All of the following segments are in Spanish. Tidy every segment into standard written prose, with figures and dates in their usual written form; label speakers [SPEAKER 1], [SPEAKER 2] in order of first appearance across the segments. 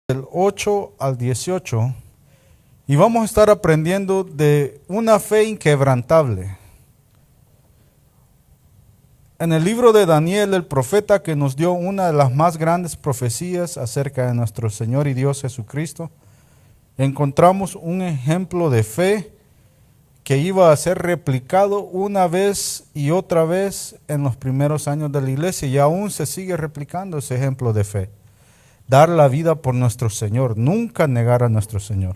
[SPEAKER 1] del 8 al 18 y vamos a estar aprendiendo de una fe inquebrantable. En el libro de Daniel, el profeta que nos dio una de las más grandes profecías acerca de nuestro Señor y Dios Jesucristo, encontramos un ejemplo de fe que iba a ser replicado una vez y otra vez en los primeros años de la iglesia, y aún se sigue replicando ese ejemplo de fe. Dar la vida por nuestro Señor, nunca negar a nuestro Señor.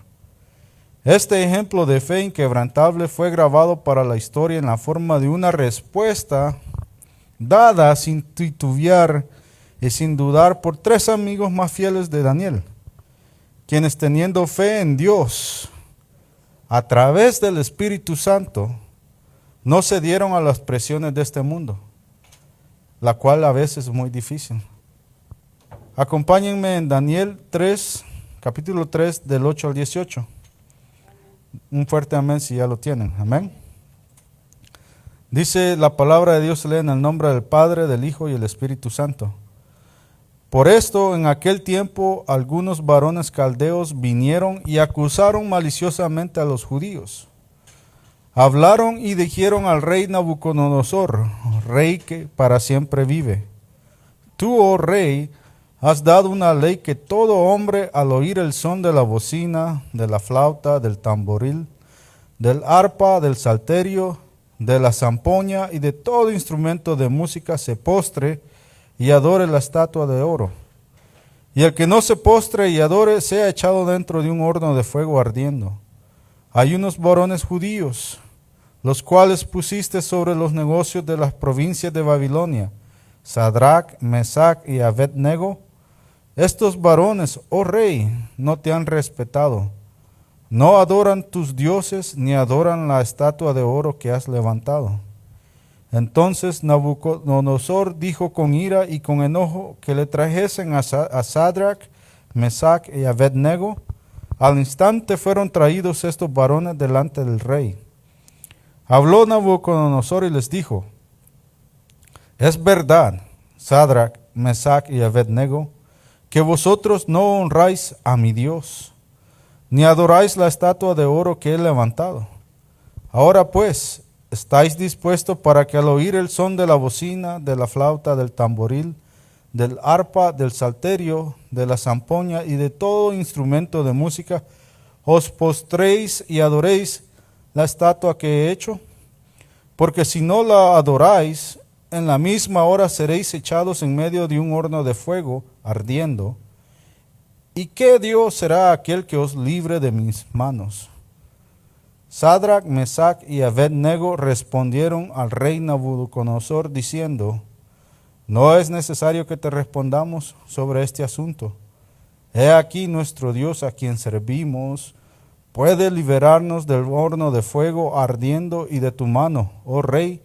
[SPEAKER 1] Este ejemplo de fe inquebrantable fue grabado para la historia en la forma de una respuesta dada sin titubear y sin dudar por tres amigos más fieles de Daniel, quienes teniendo fe en Dios a través del Espíritu Santo no cedieron a las presiones de este mundo, la cual a veces es muy difícil. Acompáñenme en Daniel 3, capítulo 3, del 8 al 18. Un fuerte amén si ya lo tienen. Amén. Dice la palabra de Dios, lee en el nombre del Padre, del Hijo y del Espíritu Santo. Por esto, en aquel tiempo, algunos varones caldeos vinieron y acusaron maliciosamente a los judíos. Hablaron y dijeron al rey Nabucodonosor, rey que para siempre vive: Tú, oh rey, has dado una ley que todo hombre al oír el son de la bocina, de la flauta, del tamboril, del arpa, del salterio, de la zampoña y de todo instrumento de música se postre y adore la estatua de oro. Y el que no se postre y adore sea echado dentro de un horno de fuego ardiendo. Hay unos varones judíos, los cuales pusiste sobre los negocios de las provincias de Babilonia, Sadrach, Mesach y Abednego. Estos varones, oh rey, no te han respetado. No adoran tus dioses ni adoran la estatua de oro que has levantado. Entonces Nabucodonosor dijo con ira y con enojo que le trajesen a Sadrach, Mesach y Abednego. Al instante fueron traídos estos varones delante del rey. Habló Nabucodonosor y les dijo: Es verdad, Sadrach, Mesach y Abednego, que vosotros no honráis a mi Dios, ni adoráis la estatua de oro que he levantado. Ahora pues, ¿estáis dispuestos para que al oír el son de la bocina, de la flauta, del tamboril, del arpa, del salterio, de la zampoña y de todo instrumento de música, os postréis y adoréis la estatua que he hecho? Porque si no la adoráis, en la misma hora seréis echados en medio de un horno de fuego ardiendo. ¿Y qué Dios será aquel que os libre de mis manos? Sadrach, Mesach y Abednego respondieron al rey Nabucodonosor diciendo: No es necesario que te respondamos sobre este asunto. He aquí nuestro Dios a quien servimos puede liberarnos del horno de fuego ardiendo, y de tu mano, oh rey,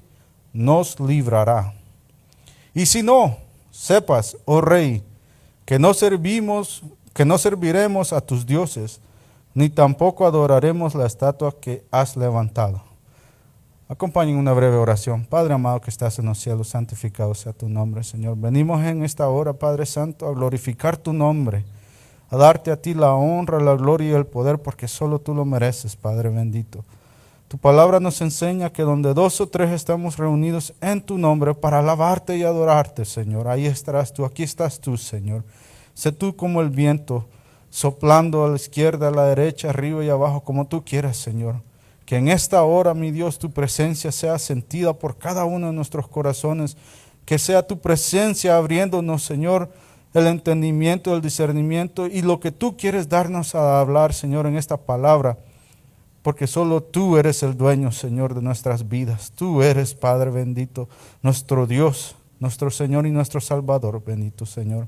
[SPEAKER 1] nos librará. Y si no, sepas, oh rey, que no serviremos a tus dioses, ni tampoco adoraremos la estatua que has levantado. Acompañen una breve oración. Padre amado que estás en los cielos, santificado sea tu nombre, Señor. Venimos en esta hora, Padre Santo, a glorificar tu nombre, a darte a ti la honra, la gloria y el poder, porque solo tú lo mereces, Padre bendito. Tu palabra nos enseña que donde dos o tres estamos reunidos en tu nombre para alabarte y adorarte, Señor, ahí estarás tú, aquí estás tú, Señor. Sé tú como el viento, soplando a la izquierda, a la derecha, arriba y abajo, como tú quieras, Señor. Que en esta hora, mi Dios, tu presencia sea sentida por cada uno de nuestros corazones. Que sea tu presencia abriéndonos, Señor, el entendimiento, el discernimiento y lo que tú quieres darnos a hablar, Señor, en esta palabra. Porque solo tú eres el dueño, Señor, de nuestras vidas. Tú eres, Padre bendito, nuestro Dios, nuestro Señor y nuestro Salvador, bendito Señor.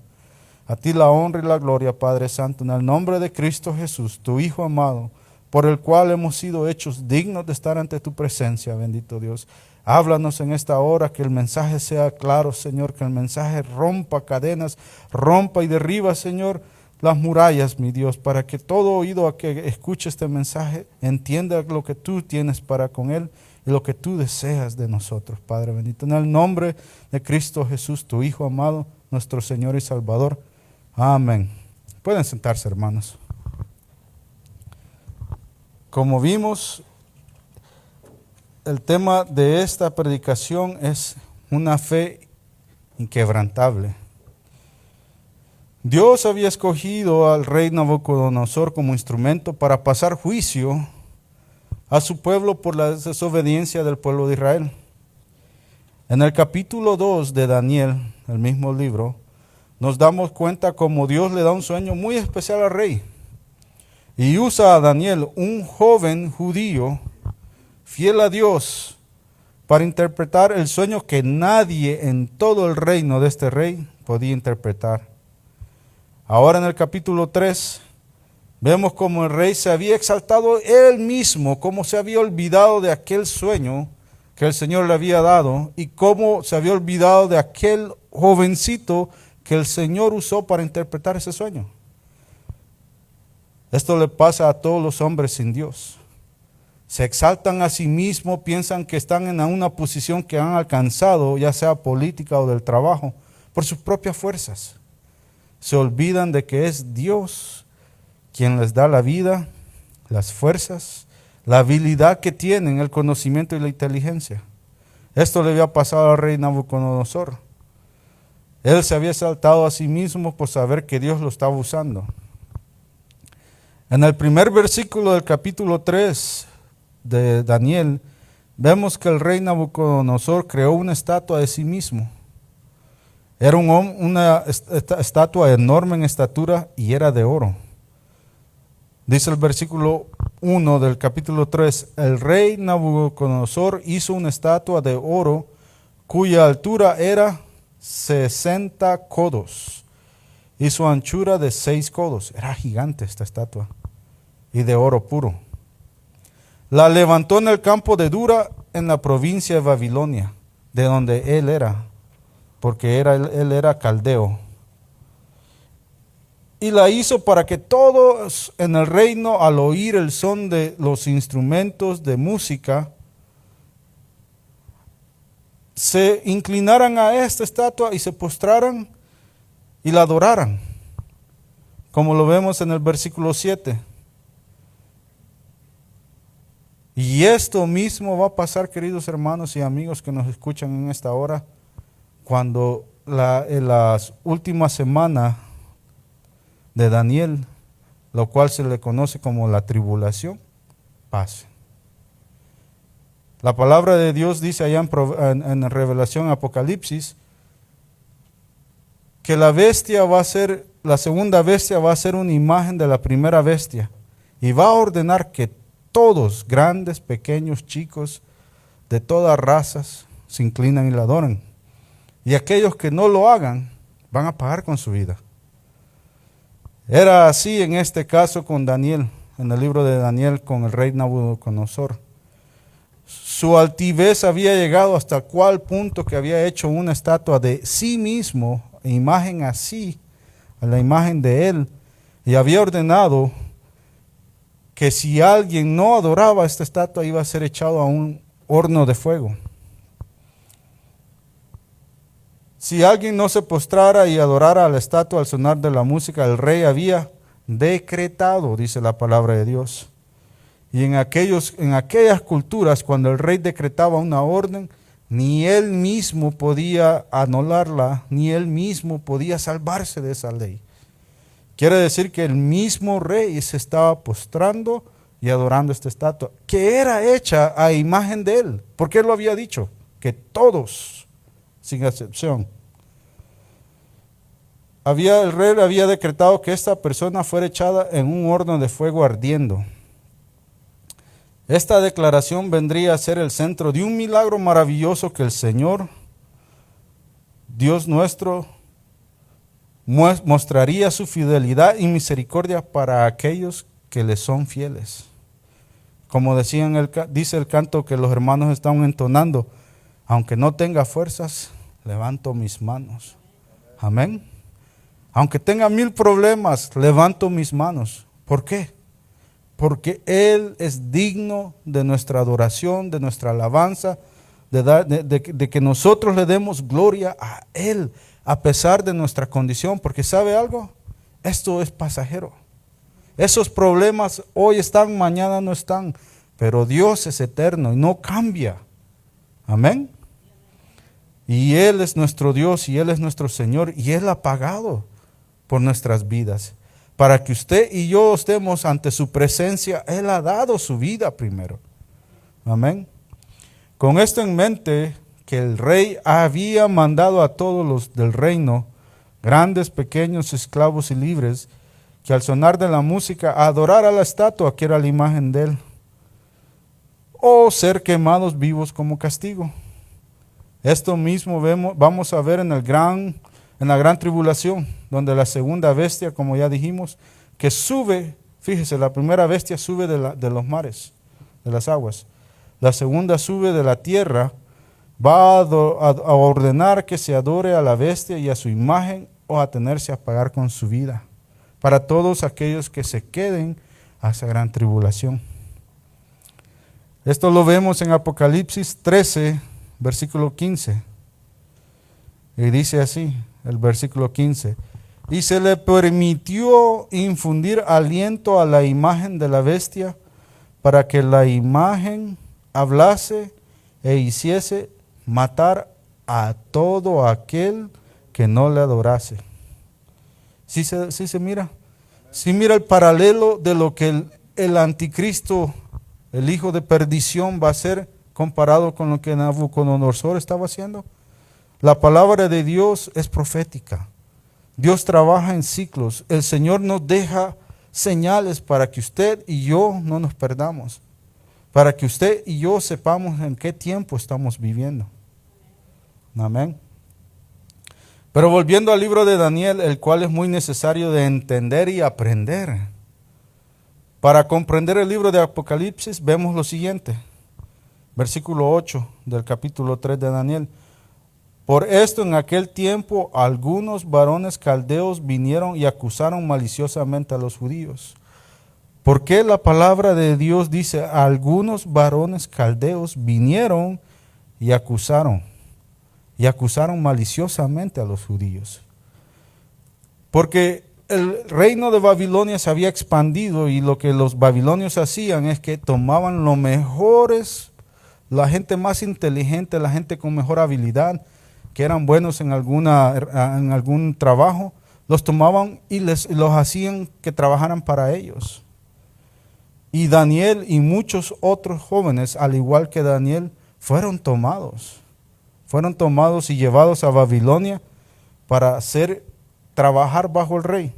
[SPEAKER 1] A ti la honra y la gloria, Padre Santo, en el nombre de Cristo Jesús, tu Hijo amado, por el cual hemos sido hechos dignos de estar ante tu presencia, bendito Dios. Háblanos en esta hora, que el mensaje sea claro, Señor, que el mensaje rompa cadenas, rompa y derriba, Señor, las murallas, mi Dios, para que todo oído a que escuche este mensaje entienda lo que tú tienes para con él y lo que tú deseas de nosotros, Padre bendito. En el nombre de Cristo Jesús, tu Hijo amado, nuestro Señor y Salvador. Amén. Pueden sentarse, hermanos. Como vimos, el tema de esta predicación es una fe inquebrantable. Dios había escogido al rey Nabucodonosor como instrumento para pasar juicio a su pueblo por la desobediencia del pueblo de Israel. En el capítulo 2 de Daniel, el mismo libro, nos damos cuenta cómo Dios le da un sueño muy especial al rey. Y usa a Daniel, un joven judío, fiel a Dios, para interpretar el sueño que nadie en todo el reino de este rey podía interpretar. Ahora en el capítulo 3, vemos cómo el rey se había exaltado él mismo, cómo se había olvidado de aquel sueño que el Señor le había dado y cómo se había olvidado de aquel jovencito que el Señor usó para interpretar ese sueño. Esto le pasa a todos los hombres sin Dios. Se exaltan a sí mismos, piensan que están en una posición que han alcanzado, ya sea política o del trabajo, por sus propias fuerzas. Se olvidan de que es Dios quien les da la vida, las fuerzas, la habilidad que tienen, el conocimiento y la inteligencia. Esto le había pasado al rey Nabucodonosor. Él se había exaltado a sí mismo por saber que Dios lo estaba usando. En el primer versículo del capítulo 3 de Daniel, vemos que el rey Nabucodonosor creó una estatua de sí mismo. Era una estatua enorme en estatura y era de oro. Dice el versículo 1 del capítulo 3, el rey Nabucodonosor hizo una estatua de oro cuya altura era 60 codos y su anchura de 6 codos. Era gigante esta estatua y de oro puro. La levantó en el campo de Dura en la provincia de Babilonia, de donde él era, porque él era caldeo. Y la hizo para que todos en el reino, al oír el son de los instrumentos de música, se inclinaran a esta estatua y se postraran y la adoraran, como lo vemos en el versículo 7. Y esto mismo va a pasar, queridos hermanos y amigos que nos escuchan en esta hora, cuando en las últimas semanas de Daniel, lo cual se le conoce como la tribulación, pase. La palabra de Dios dice allá en Revelación, Apocalipsis, que la segunda bestia va a ser una imagen de la primera bestia y va a ordenar que todos, grandes, pequeños, chicos, de todas razas, se inclinan y la adoran. Y aquellos que no lo hagan, van a pagar con su vida. Era así en este caso con Daniel, en el libro de Daniel, con el rey Nabucodonosor. Su altivez había llegado hasta cual punto que había hecho una estatua de sí mismo, imagen así, a la imagen de él, y había ordenado que si alguien no adoraba esta estatua iba a ser echado a un horno de fuego. Si alguien no se postrara y adorara a la estatua al sonar de la música, el rey había decretado, dice la palabra de Dios. Y en aquellas culturas, cuando el rey decretaba una orden, ni él mismo podía anularla, ni él mismo podía salvarse de esa ley. Quiere decir que el mismo rey se estaba postrando y adorando esta estatua, que era hecha a imagen de él, porque él lo había dicho, que todos, sin excepción. El rey había decretado que esta persona fuera echada en un horno de fuego ardiendo. Esta declaración vendría a ser el centro de un milagro maravilloso que el Señor, Dios nuestro, mostraría su fidelidad y misericordia para aquellos que le son fieles. Como dice el canto que los hermanos están entonando, aunque no tenga fuerzas, levanto mis manos. Amén. Aunque tenga 1000 problemas, levanto mis manos. ¿Por qué? Porque Él es digno de nuestra adoración, de nuestra alabanza, de que nosotros le demos gloria a Él, a pesar de nuestra condición. Porque ¿sabe algo? Esto es pasajero. Esos problemas hoy están, mañana no están, pero Dios es eterno y no cambia. Amén. Y Él es nuestro Dios y Él es nuestro Señor y Él ha pagado por nuestras vidas. Para que usted y yo estemos ante su presencia, Él ha dado su vida primero. Amén. Con esto en mente, que el rey había mandado a todos los del reino, grandes, pequeños, esclavos y libres, que al sonar de la música adorar a la estatua que era la imagen de Él, o ser quemados vivos como castigo. Esto mismo vamos a ver en la gran tribulación, donde la segunda bestia, como ya dijimos, que sube, fíjese, la primera bestia sube de los mares, de las aguas. La segunda sube de la tierra, va a ordenar que se adore a la bestia y a su imagen o a tenerse a pagar con su vida, para todos aquellos que se queden a esa gran tribulación. Esto lo vemos en Apocalipsis 13, versículo 15. Y dice así, el versículo 15. Y se le permitió infundir aliento a la imagen de la bestia para que la imagen hablase e hiciese matar a todo aquel que no le adorase. ¿Sí se mira? Sí mira el paralelo de lo que el anticristo, el hijo de perdición, va a ser comparado con lo que Nabucodonosor estaba haciendo. La palabra de Dios es profética. Dios trabaja en ciclos. El Señor nos deja señales para que usted y yo no nos perdamos, para que usted y yo sepamos en qué tiempo estamos viviendo. Amén. Pero volviendo al libro de Daniel, el cual es muy necesario de entender y aprender. Para comprender el libro de Apocalipsis, vemos lo siguiente. Versículo 8 del capítulo 3 de Daniel. Por esto en aquel tiempo algunos varones caldeos vinieron y acusaron maliciosamente a los judíos. ¿Por qué la palabra de Dios dice algunos varones caldeos vinieron y acusaron maliciosamente a los judíos? Porque el reino de Babilonia se había expandido y lo que los babilonios hacían es que tomaban los mejores, la gente más inteligente, la gente con mejor habilidad, que eran buenos en algún trabajo, los tomaban y los hacían que trabajaran para ellos. Y Daniel y muchos otros jóvenes, al igual que Daniel, fueron tomados y llevados a Babilonia para trabajar bajo el rey.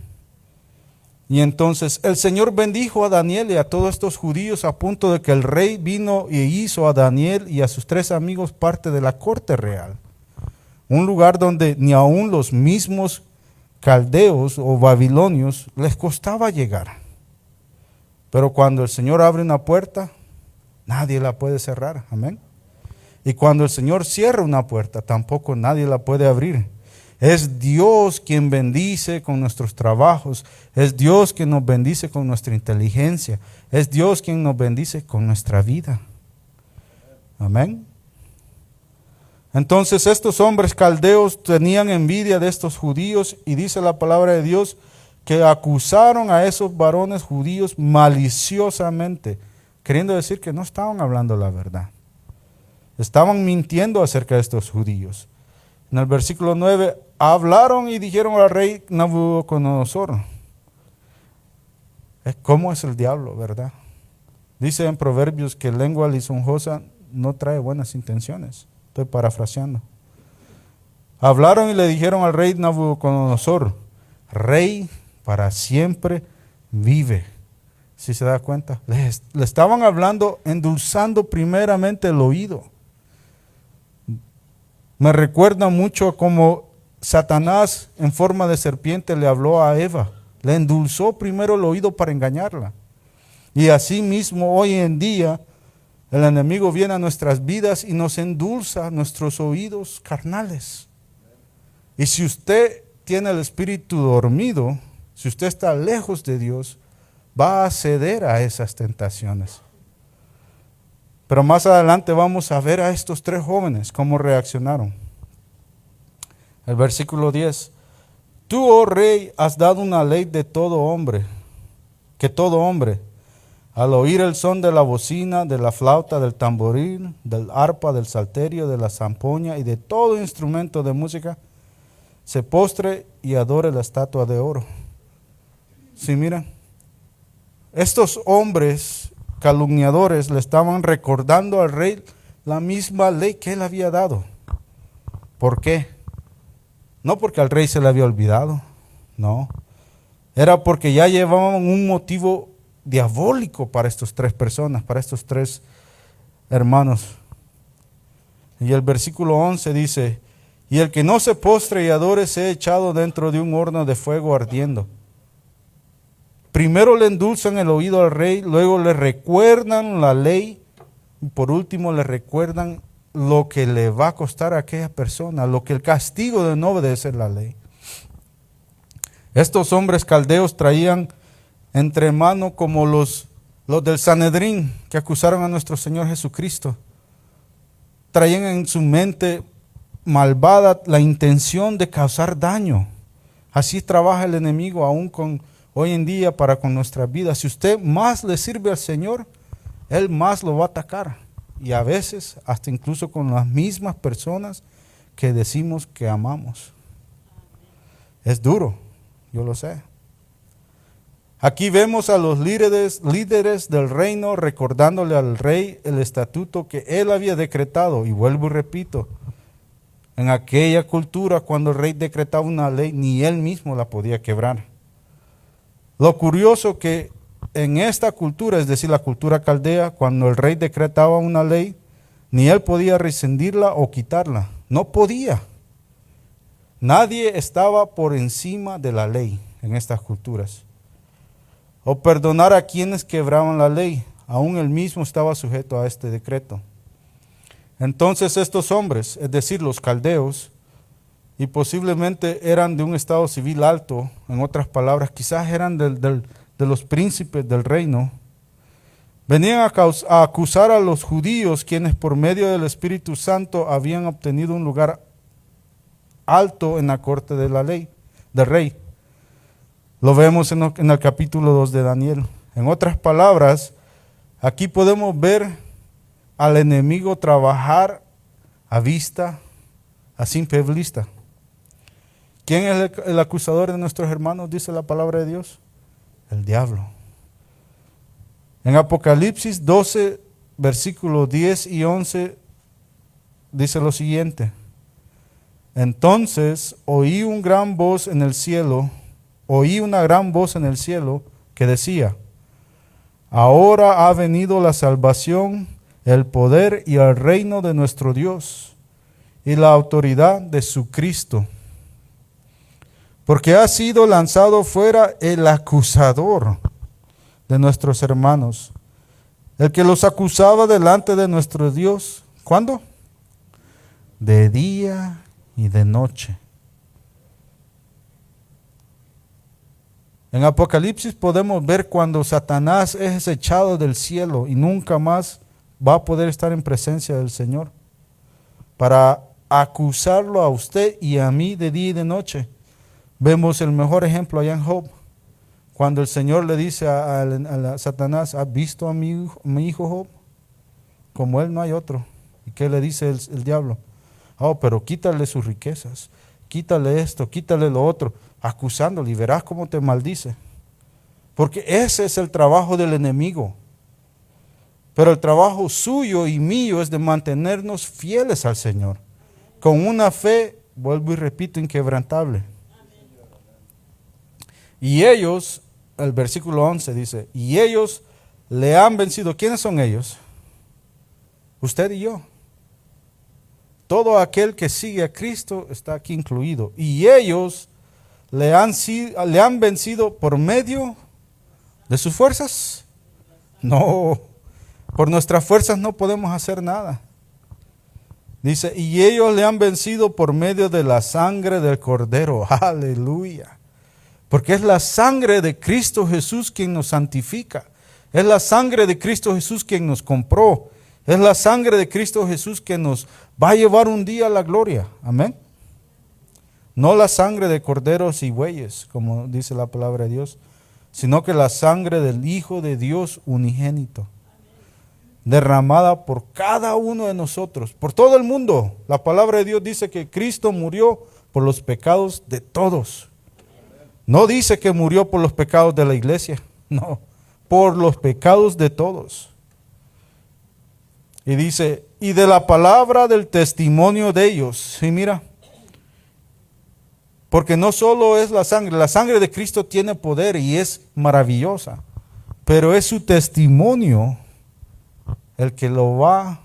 [SPEAKER 1] Y entonces el Señor bendijo a Daniel y a todos estos judíos a punto de que el rey vino y hizo a Daniel y a sus 3 amigos parte de la corte real. Un lugar donde ni aun los mismos caldeos o babilonios les costaba llegar. Pero cuando el Señor abre una puerta, nadie la puede cerrar. Amén. Y cuando el Señor cierra una puerta, tampoco nadie la puede abrir. Es Dios quien bendice con nuestros trabajos. Es Dios quien nos bendice con nuestra inteligencia. Es Dios quien nos bendice con nuestra vida. Amén. Entonces estos hombres caldeos tenían envidia de estos judíos y dice la palabra de Dios que acusaron a esos varones judíos maliciosamente, queriendo decir que no estaban hablando la verdad. Estaban mintiendo acerca de estos judíos. En el versículo 9, hablaron y dijeron al rey Nabucodonosor. ¿Cómo es el diablo, verdad? Dice en Proverbios que lengua lisonjosa no trae buenas intenciones. Estoy parafraseando. Hablaron y le dijeron al rey Nabucodonosor, Rey para siempre vive. ¿Sí se da cuenta? Le estaban hablando, endulzando primeramente el oído. Me recuerda mucho como Satanás en forma de serpiente le habló a Eva. Le endulzó primero el oído para engañarla. Y así mismo hoy en día el enemigo viene a nuestras vidas y nos endulza nuestros oídos carnales. Y si usted tiene el espíritu dormido, si usted está lejos de Dios, va a ceder a esas tentaciones. Pero más adelante vamos a ver a estos 3 jóvenes cómo reaccionaron. El versículo 10. Tú, oh rey, has dado una ley de todo hombre, que todo hombre, al oír el son de la bocina, de la flauta, del tamboril, del arpa, del salterio, de la zampoña y de todo instrumento de música, se postre y adore la estatua de oro. Sí, miren, estos hombres calumniadores le estaban recordando al rey la misma ley que él había dado. ¿Por qué? No porque al rey se le había olvidado, no. Era porque ya llevaban un motivo diabólico para estas tres personas, para estos tres hermanos. Y el versículo 11 dice, y el que no se postre y adore sea echado dentro de un horno de fuego ardiendo. Primero le endulzan el oído al rey, luego le recuerdan la ley, y por último le recuerdan lo que le va a costar a aquella persona, lo que el castigo de no obedecer la ley. Estos hombres caldeos traían entre mano como los del Sanedrín que acusaron a nuestro Señor Jesucristo. Traían en su mente malvada la intención de causar daño. Así trabaja el enemigo aún hoy en día para con nuestras vidas. Si usted más le sirve al Señor, Él más lo va a atacar. Y a veces hasta incluso con las mismas personas que decimos que amamos. Es duro, yo lo sé. Aquí vemos a los líderes del reino recordándole al rey el estatuto que él había decretado. Y vuelvo y repito, en aquella cultura cuando el rey decretaba una ley, ni él mismo la podía quebrar. Lo curioso que en esta cultura, es decir, la cultura caldea, cuando el rey decretaba una ley, ni él podía rescindirla o quitarla. No podía. Nadie estaba por encima de la ley en estas culturas. O perdonar a quienes quebraban la ley. Aún él mismo estaba sujeto a este decreto. Entonces estos hombres, es decir, los caldeos, y posiblemente eran de un estado civil alto, en otras palabras, quizás eran de los príncipes del reino, venían a acusar a los judíos, quienes por medio del Espíritu Santo habían obtenido un lugar alto en la corte de la ley, del rey. Lo vemos en el capítulo 2 de Daniel. En otras palabras, aquí podemos ver al enemigo trabajar a vista, a simple vista. ¿Quién es el acusador de nuestros hermanos? Dice la palabra de Dios. El diablo. En Apocalipsis 12, versículos 10 y 11, dice lo siguiente. Entonces oí una gran voz en el cielo que decía, ahora ha venido la salvación, el poder y el reino de nuestro Dios y la autoridad de su Cristo. Porque ha sido lanzado fuera el acusador de nuestros hermanos, el que los acusaba delante de nuestro Dios. ¿Cuándo? De día y de noche. En Apocalipsis podemos ver cuando Satanás es echado del cielo y nunca más va a poder estar en presencia del Señor para acusarlo a usted y a mí de día y de noche. Vemos el mejor ejemplo allá en Job, cuando el Señor le dice a Satanás, ¿has visto a mi hijo Job? Como él no hay otro. ¿Y qué le dice el diablo? Oh, pero quítale sus riquezas, quítale esto, quítale lo otro, acusándole, y verás cómo te maldice. Porque ese es el trabajo del enemigo. Pero el trabajo suyo y mío es de mantenernos fieles al Señor, con una fe, vuelvo y repito, inquebrantable. Y ellos, el versículo 11 dice, y ellos le han vencido. ¿Quiénes son ellos? Usted y yo. Todo aquel que sigue a Cristo está aquí incluido. Y ellos le han vencido por medio de sus fuerzas. No, por nuestras fuerzas no podemos hacer nada. Dice, y ellos le han vencido por medio de la sangre del Cordero. Aleluya. Porque es la sangre de Cristo Jesús quien nos santifica. Es la sangre de Cristo Jesús quien nos compró. Es la sangre de Cristo Jesús que nos va a llevar un día a la gloria. Amén. no la sangre de corderos y bueyes, como dice la palabra de Dios, sino que la sangre del Hijo de Dios unigénito, derramada por cada uno de nosotros, por todo el mundo. La palabra de Dios dice que Cristo murió por los pecados de todos. No dice que murió por los pecados de la iglesia, no, por los pecados de todos. Y dice, y de la palabra del testimonio de ellos. Y mira, porque no solo es la sangre de Cristo tiene poder y es maravillosa, pero es su testimonio el que lo va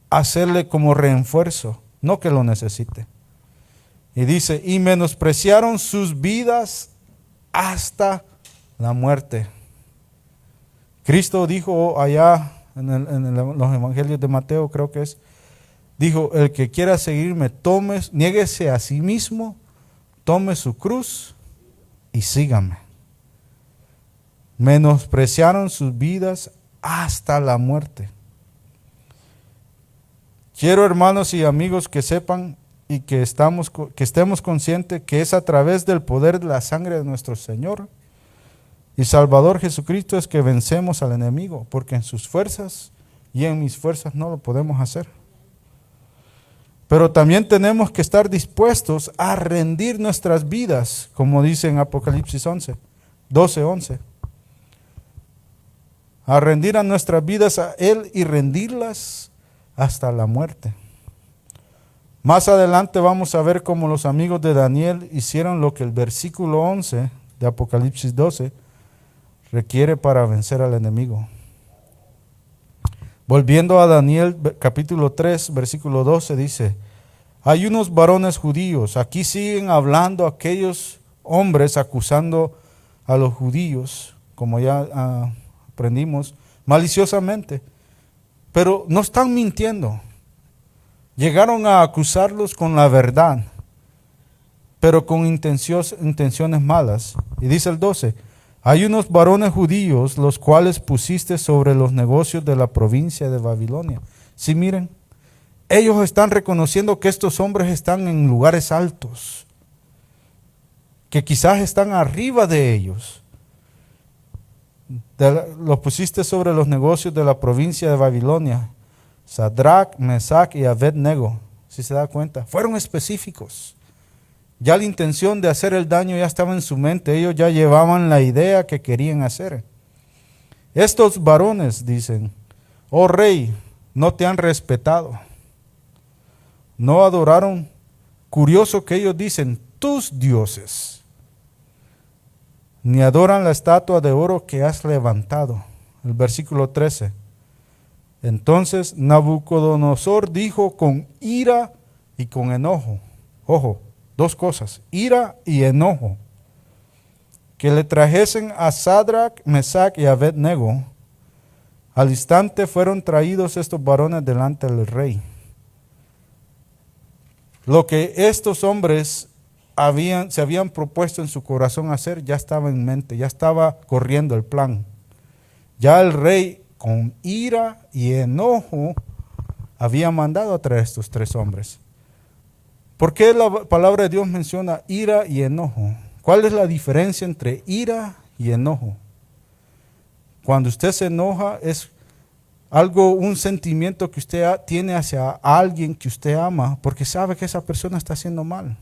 [SPEAKER 1] a hacerle como refuerzo, no que lo necesite. Y dice, y menospreciaron sus vidas hasta la muerte. Cristo dijo allá en los evangelios de Mateo, creo que es, dijo, el que quiera seguirme, niéguese a sí mismo, tome su cruz y sígame. Menospreciaron sus vidas hasta la muerte. Quiero, hermanos y amigos, que sepan y que estemos conscientes que es a través del poder de la sangre de nuestro Señor y Salvador Jesucristo es que vencemos al enemigo, porque en sus fuerzas y en mis fuerzas no lo podemos hacer. Pero también tenemos que estar dispuestos a rendir nuestras vidas, como dice en Apocalipsis 12:11. A rendir a nuestras vidas a Él y rendirlas hasta la muerte. Más adelante vamos a ver cómo los amigos de Daniel hicieron lo que el versículo 11 de Apocalipsis 12 requiere para vencer al enemigo. Volviendo a Daniel capítulo 3, versículo 12 dice, hay unos varones judíos, aquí siguen hablando aquellos hombres acusando a los judíos, como ya aprendimos, maliciosamente, pero no están mintiendo. Llegaron a acusarlos con la verdad, pero con intenciones malas. Y dice el 12, hay unos varones judíos, los cuales pusiste sobre los negocios de la provincia de Babilonia. Sí, miren, ellos están reconociendo que estos hombres están en lugares altos, que quizás están arriba de ellos. Los pusiste sobre los negocios de la provincia de Babilonia. Sadrach, Mesach y Abednego, si se da cuenta, fueron específicos. Ya la intención de hacer el daño ya estaba en su mente, ellos ya llevaban la idea que querían hacer. Estos varones dicen, oh rey, no te han respetado, no adoraron. Curioso que ellos dicen, tus dioses, ni adoran la estatua de oro que has levantado. El versículo 13. Entonces Nabucodonosor dijo con ira y con enojo, ojo, dos cosas, ira y enojo, que le trajesen a Sadrach, Mesach y Abednego. Al instante fueron traídos estos varones delante del rey. Lo que estos hombres se habían propuesto en su corazón hacer ya estaba en mente, ya estaba corriendo el plan. Ya el rey con ira y enojo había mandado a traer estos tres hombres. ¿Por qué la palabra de Dios menciona ira y enojo? ¿Cuál es la diferencia entre ira y enojo? Cuando usted se enoja es un sentimiento que usted tiene hacia alguien que usted ama porque sabe que esa persona está haciendo mal.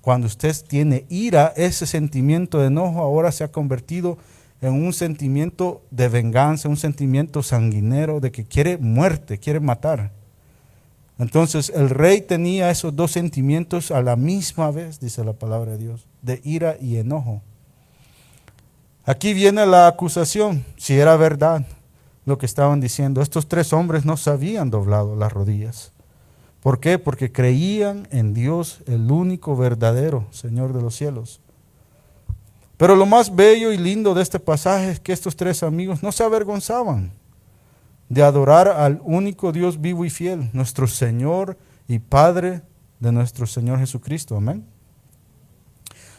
[SPEAKER 1] Cuando usted tiene ira, ese sentimiento de enojo ahora se ha convertido en un sentimiento de venganza, un sentimiento sanguinero de que quiere muerte, quiere matar. Entonces el rey tenía esos dos sentimientos a la misma vez, dice la palabra de Dios, de ira y enojo. Aquí viene la acusación, si era verdad lo que estaban diciendo. Estos tres hombres no se habían doblado las rodillas. ¿Por qué? Porque creían en Dios, el único verdadero Señor de los cielos. Pero lo más bello y lindo de este pasaje es que estos tres amigos no se avergonzaban de adorar al único Dios vivo y fiel, nuestro Señor y Padre de nuestro Señor Jesucristo. Amén.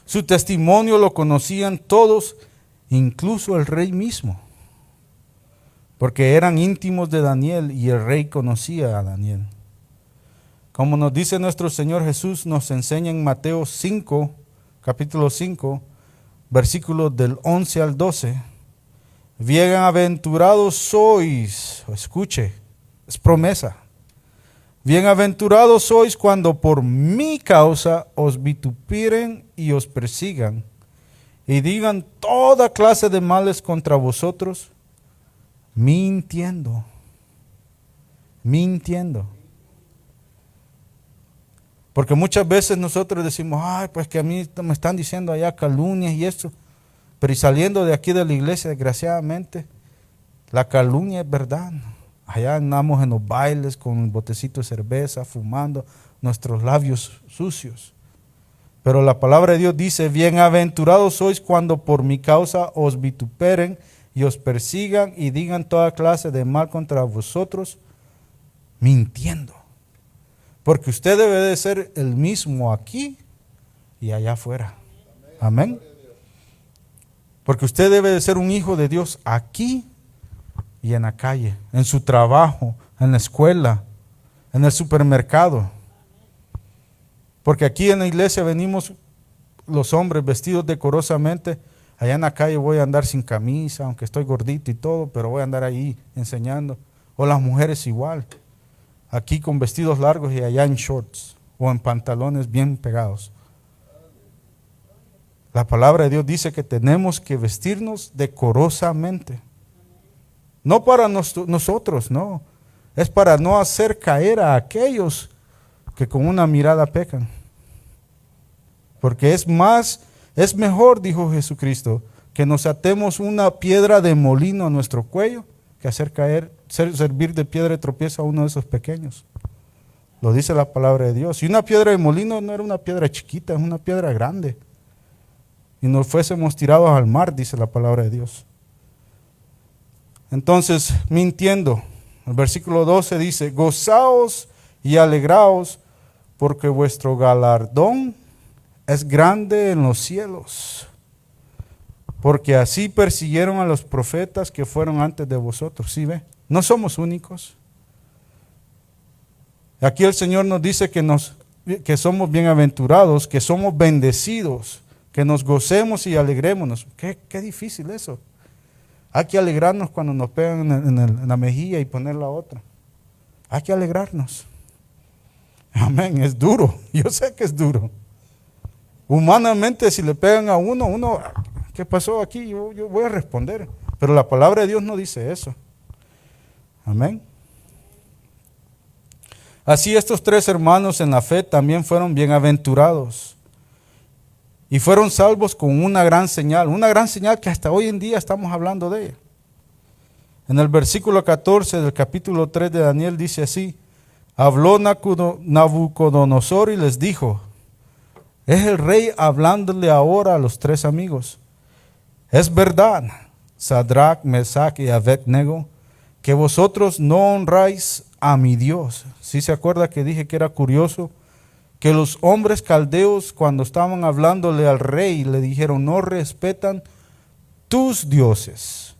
[SPEAKER 1] Su testimonio lo conocían todos, incluso el rey mismo, porque eran íntimos de Daniel y el rey conocía a Daniel. Como nos dice nuestro Señor Jesús, nos enseña en Mateo 5, capítulo 5, versículos del 11 al 12. Bienaventurados sois, escuche, es promesa. Bienaventurados sois cuando por mi causa os vituperen y os persigan y digan toda clase de males contra vosotros, mintiendo. Porque muchas veces nosotros decimos, ay, pues que a mí me están diciendo allá calumnias y esto. Pero y saliendo de aquí de la iglesia, desgraciadamente, la calumnia es verdad. Allá andamos en los bailes con un botecito de cerveza, fumando, nuestros labios sucios. Pero la palabra de Dios dice, bienaventurados sois cuando por mi causa os vituperen y os persigan y digan toda clase de mal contra vosotros, mintiendo. Porque usted debe de ser el mismo aquí y allá afuera. Amén. Porque usted debe de ser un hijo de Dios aquí y en la calle, en su trabajo, en la escuela, en el supermercado. Porque aquí en la iglesia venimos los hombres vestidos decorosamente. Allá en la calle voy a andar sin camisa, aunque estoy gordito y todo, pero voy a andar ahí enseñando. O las mujeres igual. Aquí con vestidos largos y allá en shorts o en pantalones bien pegados. La palabra de Dios dice que tenemos que vestirnos decorosamente. No para nosotros, no. Es para no hacer caer a aquellos que con una mirada pecan. Porque es mejor, dijo Jesucristo, que nos atemos una piedra de molino a nuestro cuello que hacer servir de piedra de tropiezo a uno de esos pequeños. Lo dice la palabra de Dios. Y una piedra de molino no era una piedra chiquita, es una piedra grande. Y nos fuésemos tirados al mar, dice la palabra de Dios. Entonces, mintiendo, el versículo 12 dice, gozaos y alegraos, porque vuestro galardón es grande en los cielos. Porque así persiguieron a los profetas que fueron antes de vosotros. ¿Sí ve? No somos únicos. Aquí el Señor nos dice que somos bienaventurados, que somos bendecidos, que nos gocemos y alegrémonos. Qué difícil eso. Hay que alegrarnos cuando nos pegan en la mejilla y poner la otra. Hay que alegrarnos. Amén, es duro. Yo sé que es duro. Humanamente, si le pegan a uno, ¿qué pasó aquí? Yo voy a responder. Pero la palabra de Dios no dice eso. Amén. Así estos tres hermanos en la fe también fueron bienaventurados. Y fueron salvos con una gran señal que hasta hoy en día estamos hablando de ella. En el versículo 14 del capítulo 3 de Daniel dice así, habló Nabucodonosor y les dijo, es el rey hablándole ahora a los tres amigos. Es verdad, Sadrach, Mesach y Abednego, que vosotros no honráis a mi Dios. ¿Sí se acuerda que dije que era curioso? Que los hombres caldeos cuando estaban hablándole al rey le dijeron, no respetan tus dioses.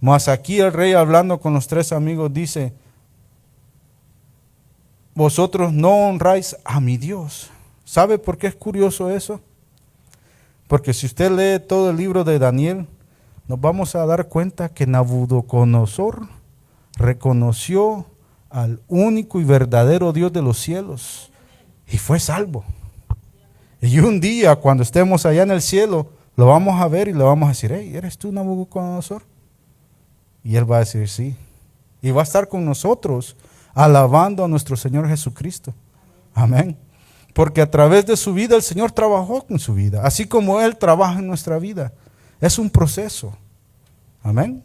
[SPEAKER 1] Mas aquí el rey hablando con los tres amigos dice, vosotros no honráis a mi Dios. ¿Sabe por qué es curioso eso? Porque si usted lee todo el libro de Daniel, nos vamos a dar cuenta que Nabucodonosor reconoció al único y verdadero Dios de los cielos y fue salvo. Y un día cuando estemos allá en el cielo, lo vamos a ver y le vamos a decir, hey, ¿eres tú Nabucodonosor? Y él va a decir sí. Y va a estar con nosotros alabando a nuestro Señor Jesucristo. Amén. Porque a través de su vida el Señor trabajó con su vida, así como Él trabaja en nuestra vida. Es un proceso. Amén.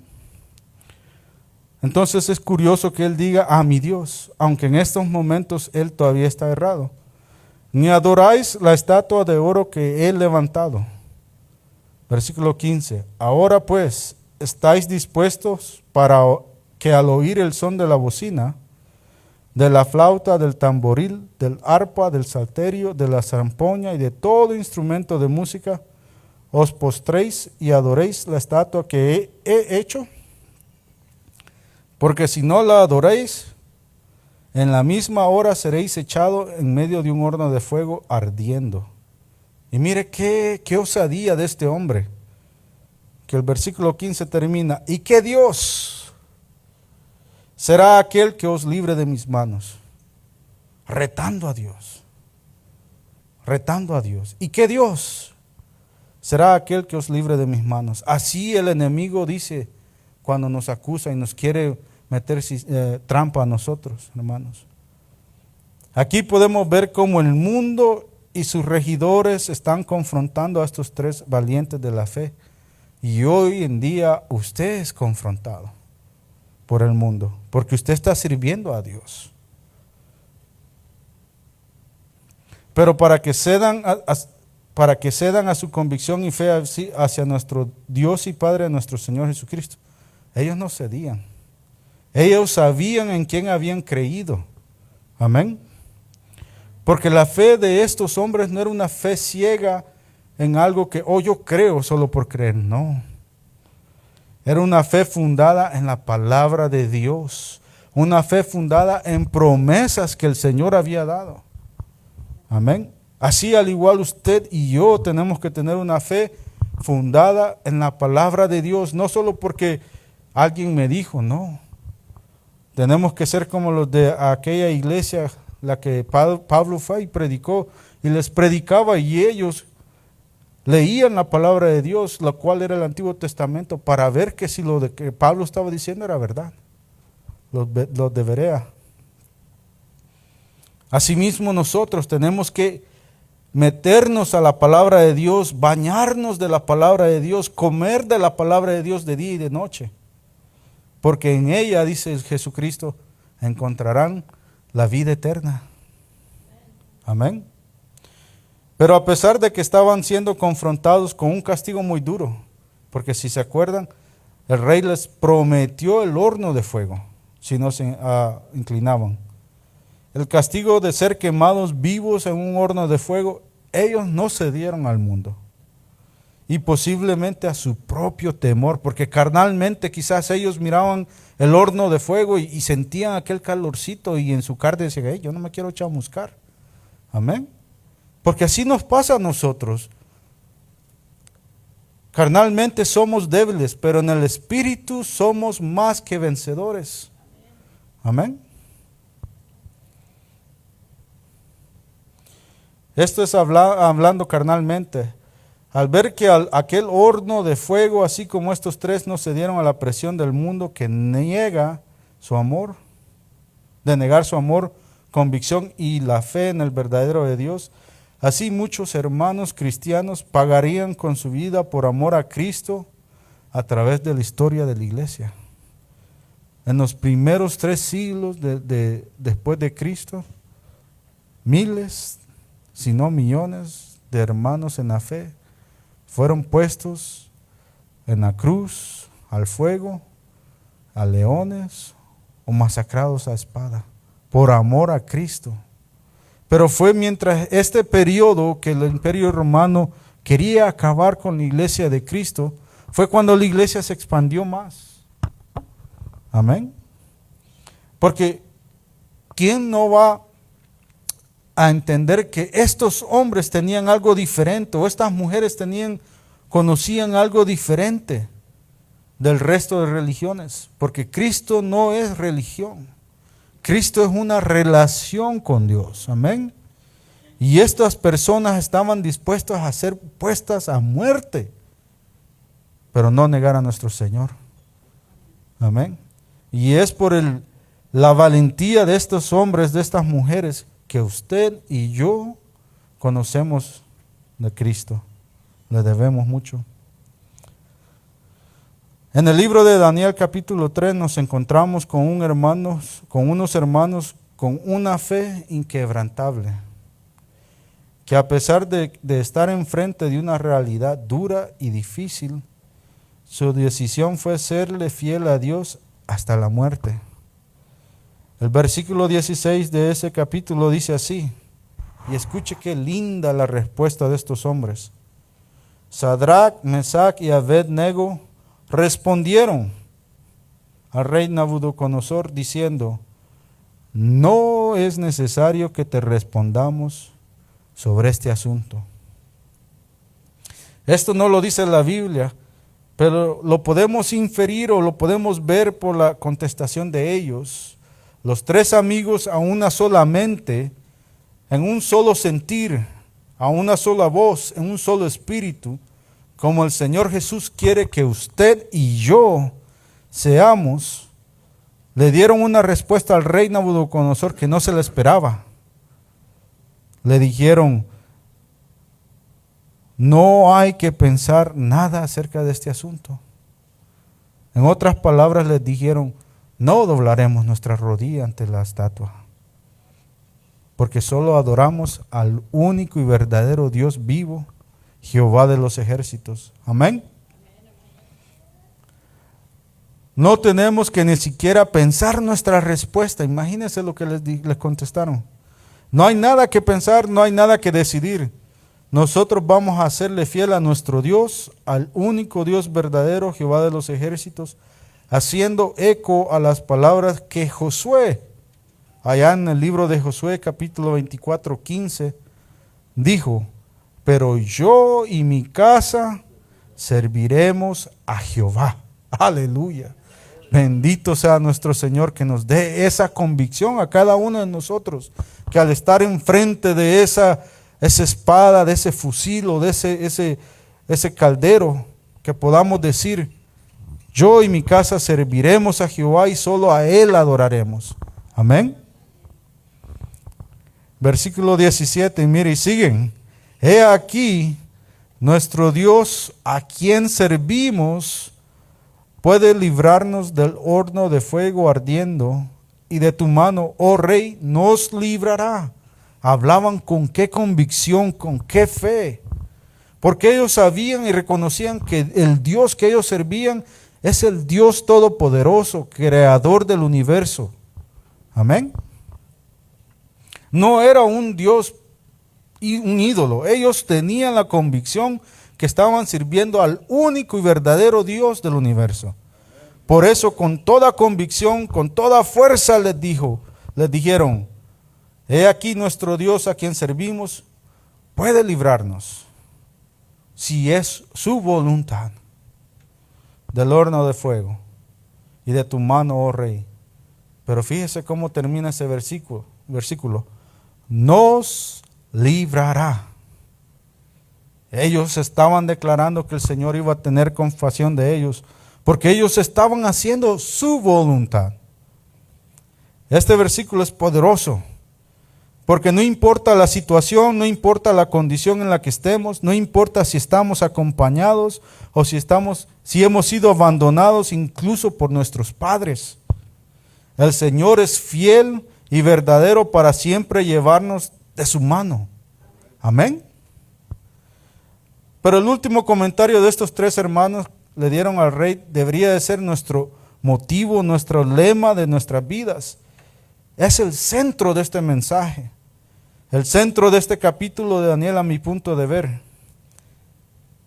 [SPEAKER 1] Entonces es curioso que Él diga a mi Dios, aunque en estos momentos Él todavía está errado. Ni adoráis la estatua de oro que he levantado. Versículo 15. Ahora pues, ¿estáis dispuestos para que al oír el son de la bocina, de la flauta, del tamboril, del arpa, del salterio, de la zampoña y de todo instrumento de música, os postréis y adoréis la estatua que he hecho? Porque si no la adoréis, En la misma hora seréis echado en medio de un horno de fuego ardiendo. Y mire qué osadía de este hombre, que el versículo 15 termina, y que Dios será aquel que os libre de mis manos. Retando a Dios, retando a Dios. Y que Dios será aquel que os libre de mis manos. Así el enemigo dice cuando nos acusa y nos quiere meter trampa a nosotros, hermanos. Aquí podemos ver cómo el mundo y sus regidores están confrontando a estos tres valientes de la fe. Y hoy en día usted es confrontado por el mundo, porque usted está sirviendo a Dios. Pero para que cedan a su convicción y fe hacia nuestro Dios y Padre, nuestro Señor Jesucristo, ellos no cedían. Ellos sabían en quién habían creído. Amén. Porque la fe de estos hombres no era una fe ciega en algo que, yo creo solo por creer. No. Era una fe fundada en la palabra de Dios. Una fe fundada en promesas que el Señor había dado. Amén. Así al igual usted y yo tenemos que tener una fe fundada en la palabra de Dios. No solo porque alguien me dijo, no. Tenemos que ser como los de aquella iglesia, la que Pablo fue y predicó, y les predicaba y ellos leían la palabra de Dios, la cual era el Antiguo Testamento, para ver que si lo de que Pablo estaba diciendo era verdad, los de Berea. Asimismo nosotros tenemos que meternos a la palabra de Dios, bañarnos de la palabra de Dios, comer de la palabra de Dios de día y de noche. Porque en ella, dice Jesucristo, encontrarán la vida eterna. Amén. Pero a pesar de que estaban siendo confrontados con un castigo muy duro, porque si se acuerdan, el rey les prometió el horno de fuego, si no se inclinaban. El castigo de ser quemados vivos en un horno de fuego, ellos no cedieron al mundo. Y posiblemente a su propio temor, porque carnalmente quizás ellos miraban el horno de fuego y sentían aquel calorcito y en su carne decían, yo no me quiero chamuscar. Amén. Porque así nos pasa a nosotros. Carnalmente somos débiles, pero en el Espíritu somos más que vencedores. Amén. Esto es hablando carnalmente. Al ver que aquel horno de fuego, así como estos tres, no cedieron a la presión del mundo que niega su amor, de negar su amor, convicción y la fe en el verdadero de Dios, así muchos hermanos cristianos pagarían con su vida por amor a Cristo a través de la historia de la iglesia. En los primeros 3 siglos después de Cristo, miles, si no millones de hermanos en la fe fueron puestos en la cruz, al fuego, a leones o masacrados a espada, por amor a Cristo. Pero fue mientras este periodo que el Imperio Romano quería acabar con la iglesia de Cristo, fue cuando la iglesia se expandió más. Amén. Porque ¿quién no va a entender que estos hombres tenían algo diferente o estas mujeres conocían algo diferente del resto de religiones? Porque Cristo no es religión. Cristo es una relación con Dios. Amén. Y estas personas estaban dispuestas a ser puestas a muerte, pero no negar a nuestro Señor. Amén. Y es por la valentía de estos hombres, de estas mujeres, que usted y yo conocemos de Cristo. Le debemos mucho. En el libro de Daniel capítulo 3 nos encontramos con unos hermanos con una fe inquebrantable, que a pesar de estar enfrente de una realidad dura y difícil, su decisión fue serle fiel a Dios hasta la muerte. El versículo 16 de ese capítulo dice así, y escuche qué linda la respuesta de estos hombres. Sadrach, Mesach y Abed-nego respondieron al rey Nabucodonosor diciendo, no es necesario que te respondamos sobre este asunto. Esto no lo dice la Biblia, pero lo podemos inferir o lo podemos ver por la contestación de ellos. Los tres amigos a una sola mente, en un solo sentir, a una sola voz, en un solo espíritu, como el Señor Jesús quiere que usted y yo seamos, le dieron una respuesta al rey Nabucodonosor que no se le esperaba. Le dijeron: no hay que pensar nada acerca de este asunto. En otras palabras, les dijeron: no doblaremos nuestra rodilla ante la estatua, porque solo adoramos al único y verdadero Dios vivo, Jehová de los ejércitos. Amén. No tenemos que ni siquiera pensar nuestra respuesta. Imagínense lo que les contestaron. No hay nada que pensar, no hay nada que decidir. Nosotros vamos a serle fiel a nuestro Dios, al único Dios verdadero, Jehová de los ejércitos, haciendo eco a las palabras que Josué, allá en el libro de Josué, capítulo 24, 15, dijo: pero yo y mi casa serviremos a Jehová. Aleluya. Bendito sea nuestro Señor, que nos dé esa convicción a cada uno de nosotros, que al estar enfrente de esa espada, de ese fusil o de ese caldero, que podamos decir: yo y mi casa serviremos a Jehová y solo a Él adoraremos. Amén. Versículo 17, y mire, y siguen: he aquí, nuestro Dios, a quien servimos, puede librarnos del horno de fuego ardiendo, y de tu mano, oh rey, nos librará. Hablaban con qué convicción, con qué fe, porque ellos sabían y reconocían que el Dios que ellos servían es el Dios todopoderoso, creador del universo. Amén. No era un Dios y un ídolo. Ellos tenían la convicción que estaban sirviendo al único y verdadero Dios del universo. Por eso, con toda convicción, con toda fuerza les dijeron: he aquí nuestro Dios a quien servimos puede librarnos, si es su voluntad, del horno de fuego y de tu mano, oh rey. Pero fíjese cómo termina ese versículo: nos librará. Ellos estaban declarando que el Señor iba a tener compasión de ellos, porque ellos estaban haciendo su voluntad. Este versículo es poderoso, porque no importa la situación, no importa la condición en la que estemos, no importa si estamos acompañados o si hemos sido abandonados incluso por nuestros padres. El Señor es fiel y verdadero para siempre llevarnos de su mano. Amén. Pero el último comentario de estos tres hermanos le dieron al rey debería de ser nuestro motivo, nuestro lema de nuestras vidas. Es el centro de este mensaje, el centro de este capítulo de Daniel, a mi punto de ver.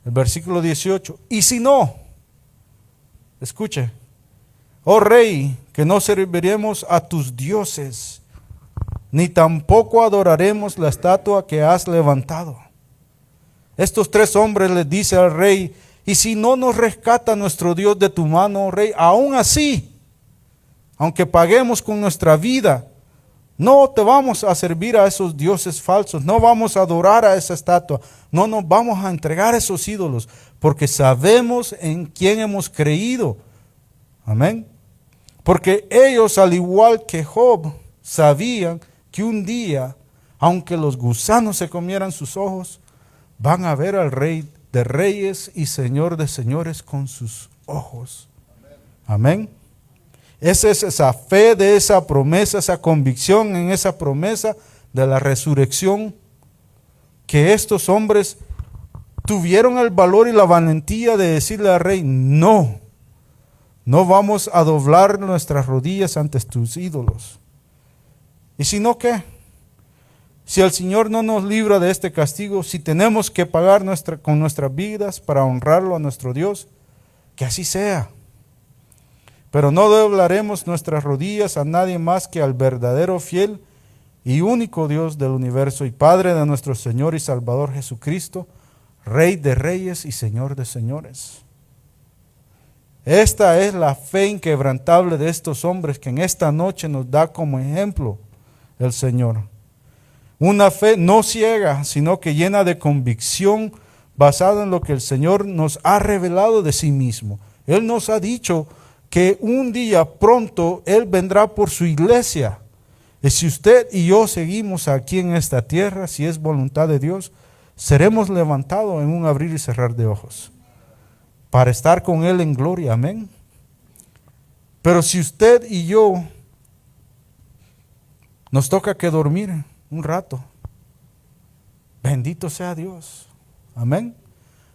[SPEAKER 1] El versículo 18. Y si no, escuche: oh rey, que no serviremos a tus dioses, ni tampoco adoraremos la estatua que has levantado. Estos tres hombres les dicen al rey: y si no nos rescata nuestro Dios de tu mano, oh rey, aún así, aunque paguemos con nuestra vida, no te vamos a servir a esos dioses falsos, no vamos a adorar a esa estatua, no nos vamos a entregar a esos ídolos, porque sabemos en quién hemos creído. Amén. Porque ellos, al igual que Job, sabían que un día, aunque los gusanos se comieran sus ojos, van a ver al Rey de Reyes y Señor de Señores con sus ojos. Amén. Esa es esa fe de esa promesa, esa convicción en esa promesa de la resurrección, que estos hombres tuvieron el valor y la valentía de decirle al rey: no vamos a doblar nuestras rodillas ante tus ídolos. ¿Y si no qué? Si el Señor no nos libra de este castigo, si tenemos que pagar con nuestras vidas para honrarlo a nuestro Dios, que así sea. Pero no doblaremos nuestras rodillas a nadie más que al verdadero, fiel y único Dios del universo y Padre de nuestro Señor y Salvador Jesucristo, Rey de reyes y Señor de señores. Esta es la fe inquebrantable de estos hombres que en esta noche nos da como ejemplo el Señor. Una fe no ciega, sino que llena de convicción, basada en lo que el Señor nos ha revelado de sí mismo. Él nos ha dicho que un día pronto Él vendrá por su iglesia. Y si usted y yo seguimos aquí en esta tierra, si es voluntad de Dios, seremos levantados en un abrir y cerrar de ojos para estar con Él en gloria. Amén. Pero si usted y yo nos toca que dormir un rato, bendito sea Dios. Amén.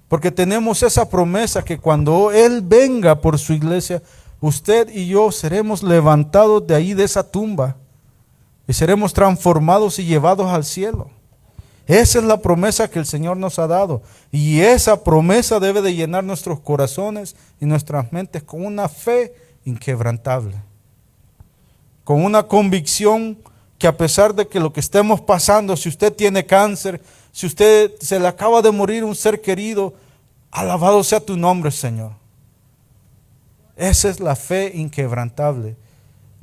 [SPEAKER 1] Porque tenemos esa promesa que cuando Él venga por su iglesia, usted y yo seremos levantados de ahí, de esa tumba, y seremos transformados y llevados al cielo. Esa es la promesa que el Señor nos ha dado. Y esa promesa debe de llenar nuestros corazones y nuestras mentes con una fe inquebrantable. Con una convicción que a pesar de que lo que estemos pasando, si usted tiene cáncer, si usted se le acaba de morir un ser querido, alabado sea tu nombre, Señor. Esa es la fe inquebrantable.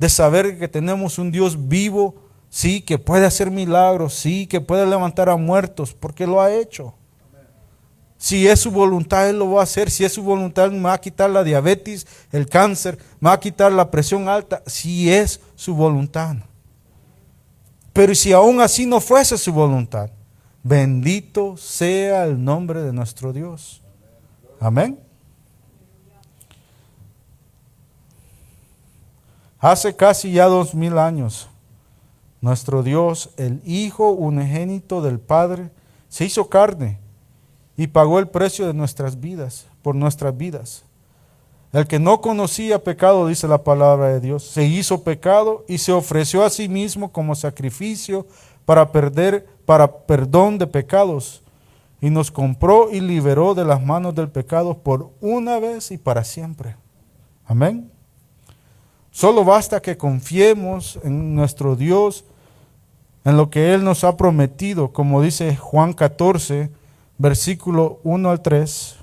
[SPEAKER 1] De saber que tenemos un Dios vivo, sí, que puede hacer milagros, sí, que puede levantar a muertos, porque lo ha hecho. Si es su voluntad, Él lo va a hacer. Si es su voluntad, me va a quitar la diabetes, el cáncer, me va a quitar la presión alta, si es su voluntad. Pero si aún así no fuese su voluntad, bendito sea el nombre de nuestro Dios. Amén. Hace casi ya 2000 años, nuestro Dios, el Hijo unigénito del Padre, se hizo carne y pagó el precio de nuestras vidas, por nuestras vidas. El que no conocía pecado, dice la palabra de Dios, se hizo pecado y se ofreció a sí mismo como sacrificio para perdón de pecados, y nos compró y liberó de las manos del pecado por una vez y para siempre. Amén. Solo basta que confiemos en nuestro Dios, en lo que Él nos ha prometido, como dice Juan 14, versículo 1 al 3.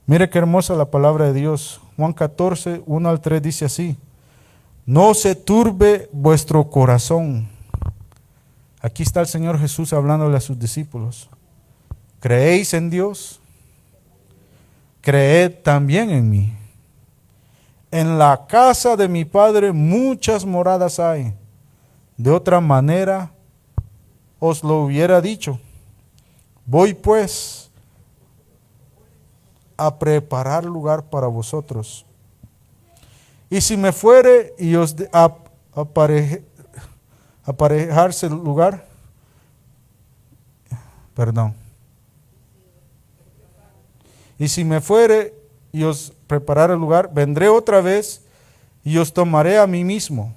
[SPEAKER 1] Mire qué hermosa la palabra de Dios. Juan 14, 1 al 3 dice así: no se turbe vuestro corazón. Aquí está el Señor Jesús hablándole a sus discípulos. ¿Creéis en Dios? Creed también en mí. En la casa de mi Padre muchas moradas hay. De otra manera os lo hubiera dicho. Voy pues a preparar lugar para vosotros. Y si me fuere y os aparejarse el lugar, y si me fuere y os preparar el lugar, vendré otra vez y os tomaré a mí mismo,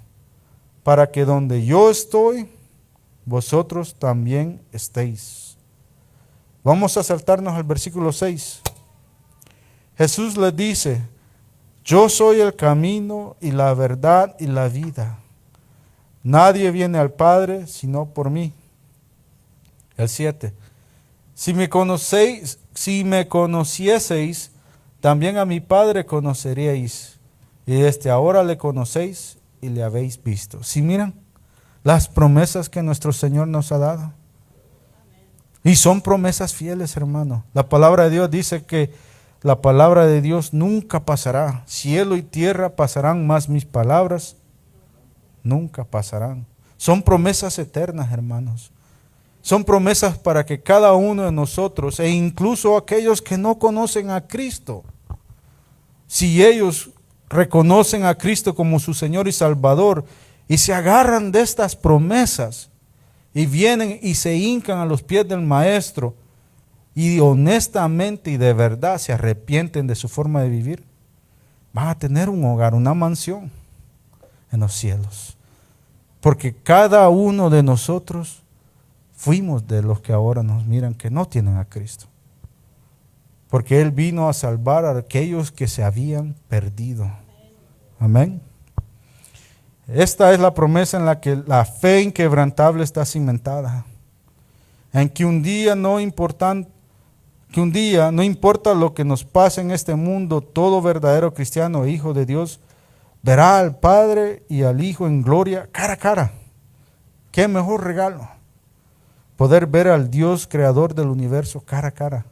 [SPEAKER 1] para que donde yo estoy, vosotros también estéis. Vamos a saltarnos al versículo 6. Jesús les dice: yo soy el camino y la verdad y la vida. Nadie viene al Padre sino por mí. El 7. Si me conocieseis, también a mi Padre conoceríais, y desde ahora le conocéis y le habéis visto. Si miran las promesas que nuestro Señor nos ha dado. Y son promesas fieles, hermano. La palabra de Dios dice que la palabra de Dios nunca pasará. Cielo y tierra pasarán, mas mis palabras nunca pasarán. Son promesas eternas, hermanos. Son promesas para que cada uno de nosotros, e incluso aquellos que no conocen a Cristo, si ellos reconocen a Cristo como su Señor y Salvador y se agarran de estas promesas y vienen y se hincan a los pies del Maestro y honestamente y de verdad se arrepienten de su forma de vivir, van a tener un hogar, una mansión en los cielos. Porque cada uno de nosotros fuimos de los que ahora nos miran que no tienen a Cristo. Porque Él vino a salvar a aquellos que se habían perdido. Amén. Esta es la promesa en la que la fe inquebrantable está cimentada. En que un día no importa lo que nos pase en este mundo, todo verdadero cristiano e hijo de Dios verá al Padre y al Hijo en gloria cara a cara. Qué mejor regalo, poder ver al Dios creador del universo cara a cara.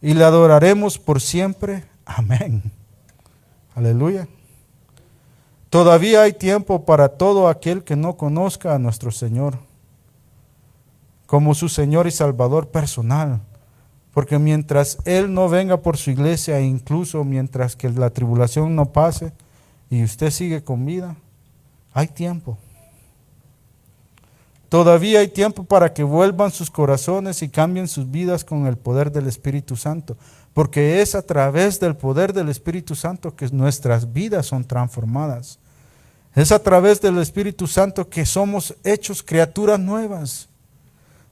[SPEAKER 1] Y le adoraremos por siempre. Amén. Aleluya. Todavía hay tiempo para todo aquel que no conozca a nuestro Señor como su Señor y Salvador personal. Porque mientras Él no venga por su iglesia, e incluso mientras que la tribulación no pase y usted sigue con vida, hay tiempo. Todavía hay tiempo para que vuelvan sus corazones y cambien sus vidas con el poder del Espíritu Santo. Porque es a través del poder del Espíritu Santo que nuestras vidas son transformadas. Es a través del Espíritu Santo que somos hechos criaturas nuevas.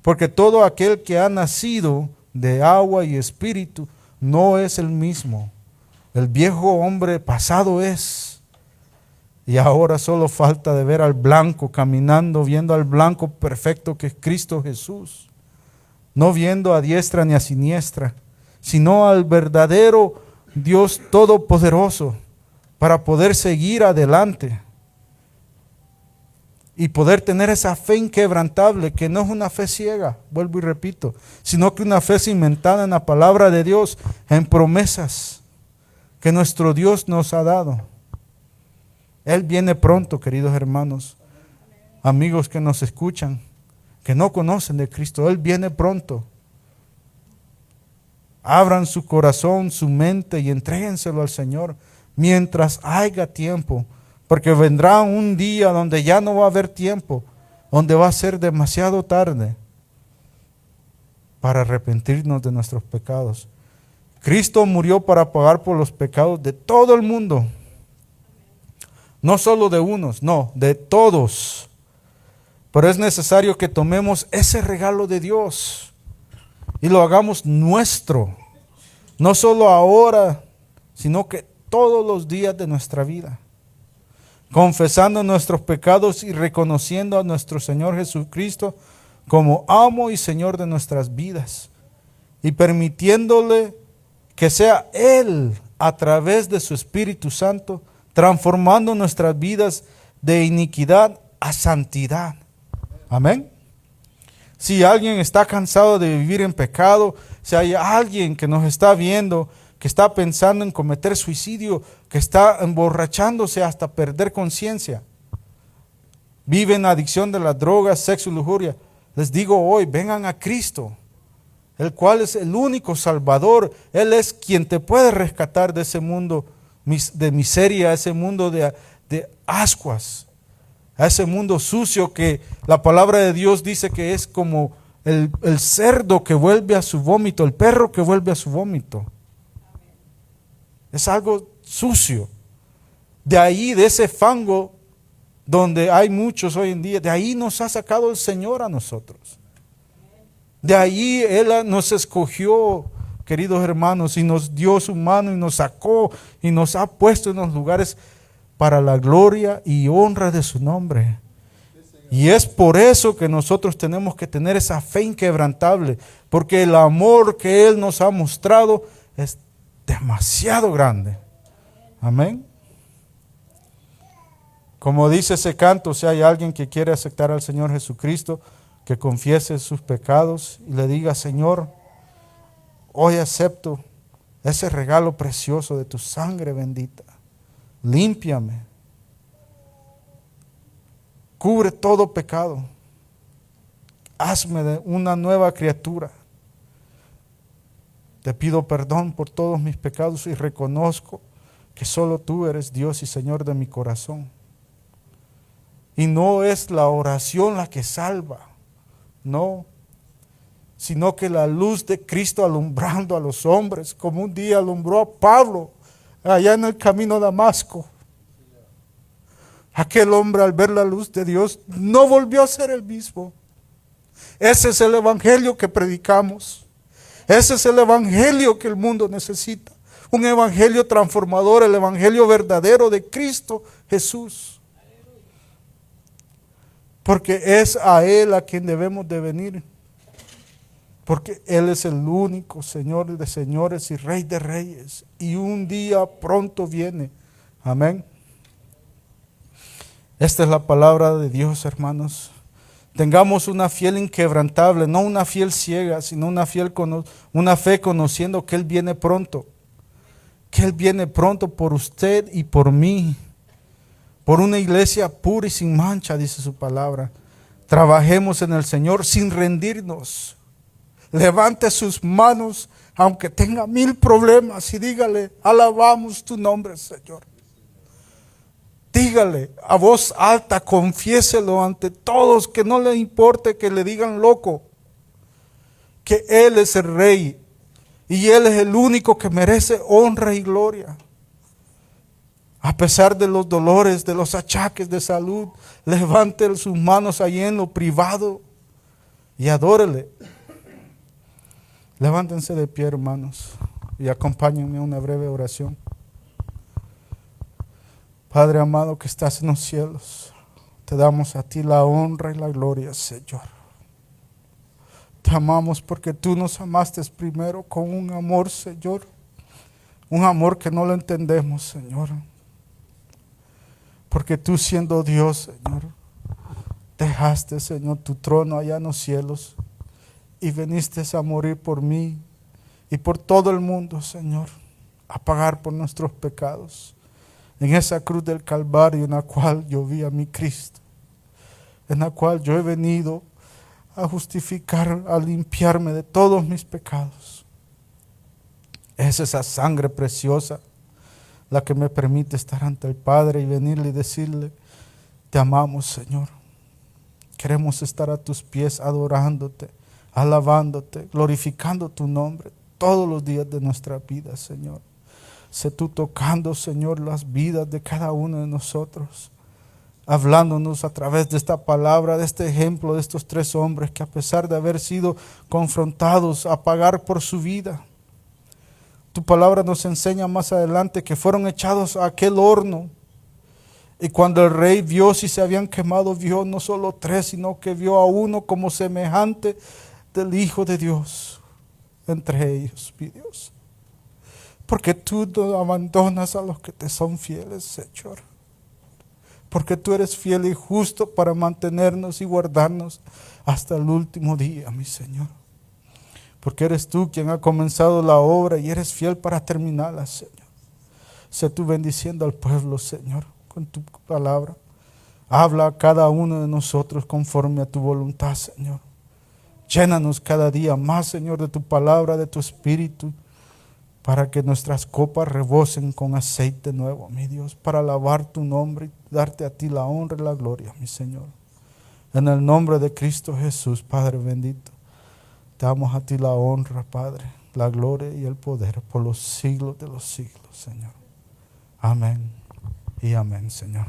[SPEAKER 1] Porque todo aquel que ha nacido de agua y espíritu no es el mismo. El viejo hombre pasado es. Y ahora solo falta de ver al blanco caminando, viendo al blanco perfecto que es Cristo Jesús. No viendo a diestra ni a siniestra, sino al verdadero Dios todopoderoso para poder seguir adelante. Y poder tener esa fe inquebrantable, que no es una fe ciega, vuelvo y repito, sino que una fe cimentada en la palabra de Dios, en promesas que nuestro Dios nos ha dado. Él viene pronto, queridos hermanos, amigos que nos escuchan, que no conocen de Cristo. Él viene pronto. Abran su corazón, su mente y entréguenselo al Señor mientras haya tiempo. Porque vendrá un día donde ya no va a haber tiempo, donde va a ser demasiado tarde para arrepentirnos de nuestros pecados. Cristo murió para pagar por los pecados de todo el mundo. No solo de unos, no, de todos. Pero es necesario que tomemos ese regalo de Dios y lo hagamos nuestro. No solo ahora, sino que todos los días de nuestra vida. Confesando nuestros pecados y reconociendo a nuestro Señor Jesucristo como amo y Señor de nuestras vidas. Y permitiéndole que sea Él, a través de su Espíritu Santo, transformando nuestras vidas de iniquidad a santidad. Amén. Si alguien está cansado de vivir en pecado, si hay alguien que nos está viendo, que está pensando en cometer suicidio, que está emborrachándose hasta perder conciencia, vive en adicción de las drogas, sexo y lujuria, les digo hoy, vengan a Cristo, el cual es el único Salvador. Él es quien te puede rescatar de ese mundo de miseria, a ese mundo de ascuas, a ese mundo sucio que la palabra de Dios dice que es como el cerdo que vuelve a su vómito, el perro que vuelve a su vómito. Es algo sucio. De ahí, de ese fango donde hay muchos hoy en día, de ahí nos ha sacado el Señor a nosotros. De ahí Él nos escogió, queridos hermanos, y nos dio su mano y nos sacó y nos ha puesto en los lugares para la gloria y honra de su nombre. Y es por eso que nosotros tenemos que tener esa fe inquebrantable, porque el amor que Él nos ha mostrado es demasiado grande. Amén. Como dice ese canto, si hay alguien que quiere aceptar al Señor Jesucristo, que confiese sus pecados y le diga: Señor, hoy acepto ese regalo precioso de tu sangre bendita. Límpiame. Cubre todo pecado. Hazme de una nueva criatura. Te pido perdón por todos mis pecados y reconozco que solo tú eres Dios y Señor de mi corazón. Y no es la oración la que salva, no, sino que la luz de Cristo alumbrando a los hombres, como un día alumbró a Pablo allá en el camino a Damasco. Aquel hombre, al ver la luz de Dios, no volvió a ser el mismo. Ese es el evangelio que predicamos. Ese es el evangelio que el mundo necesita. un evangelio transformador, el evangelio verdadero de Cristo Jesús. Porque es a Él a quien debemos de venir. Porque Él es el único Señor de señores y Rey de reyes. Y un día pronto viene. Amén. Esta es la palabra de Dios, hermanos. Tengamos una fiel inquebrantable, no una fiel ciega, sino una fe conociendo que Él viene pronto. Que Él viene pronto por usted y por mí. Por una iglesia pura y sin mancha, dice su palabra. Trabajemos en el Señor sin rendirnos. Levante sus manos, aunque tenga 1000 problemas, y dígale: alabamos tu nombre, Señor. Dígale a voz alta, confiéselo ante todos, que no le importe que le digan loco, que Él es el Rey y Él es el único que merece honra y gloria. A pesar de los dolores, de los achaques de salud, levante sus manos ahí en lo privado y adórele. Levántense de pie, hermanos, y acompáñenme a una breve oración. Padre amado que estás en los cielos, te damos a ti la honra y la gloria, Señor. Te amamos porque tú nos amaste primero con un amor, Señor. Un amor que no lo entendemos, Señor. Porque tú, siendo Dios, Señor, dejaste, Señor, tu trono allá en los cielos y viniste a morir por mí y por todo el mundo, Señor, a pagar por nuestros pecados. En esa cruz del Calvario en la cual yo vi a mi Cristo, en la cual yo he venido a justificar, a limpiarme de todos mis pecados. Es esa sangre preciosa la que me permite estar ante el Padre y venirle y decirle: te amamos, Señor. Queremos estar a tus pies adorándote, alabándote, glorificando tu nombre todos los días de nuestra vida, Señor. Sé tú tocando, Señor, las vidas de cada uno de nosotros, hablándonos a través de esta palabra, de este ejemplo de estos 3 hombres que, a pesar de haber sido confrontados a pagar por su vida, tu palabra nos enseña más adelante que fueron echados a aquel horno. Y cuando el rey vio si se habían quemado, vio no solo 3, sino que vio a uno como semejante del Hijo de Dios entre ellos, mi Dios. Porque tú no abandonas a los que te son fieles, Señor. Porque tú eres fiel y justo para mantenernos y guardarnos hasta el último día, mi Señor. Porque eres tú quien ha comenzado la obra y eres fiel para terminarla, Señor. Sé tú bendiciendo al pueblo, Señor, con tu palabra. Habla a cada uno de nosotros conforme a tu voluntad, Señor. Llénanos cada día más, Señor, de tu palabra, de tu espíritu, para que nuestras copas rebosen con aceite nuevo, mi Dios, para alabar tu nombre y darte a ti la honra y la gloria, mi Señor. En el nombre de Cristo Jesús, Padre bendito, te damos a ti la honra, Padre, la gloria y el poder por los siglos de los siglos, Señor. Amén y amén, Señor.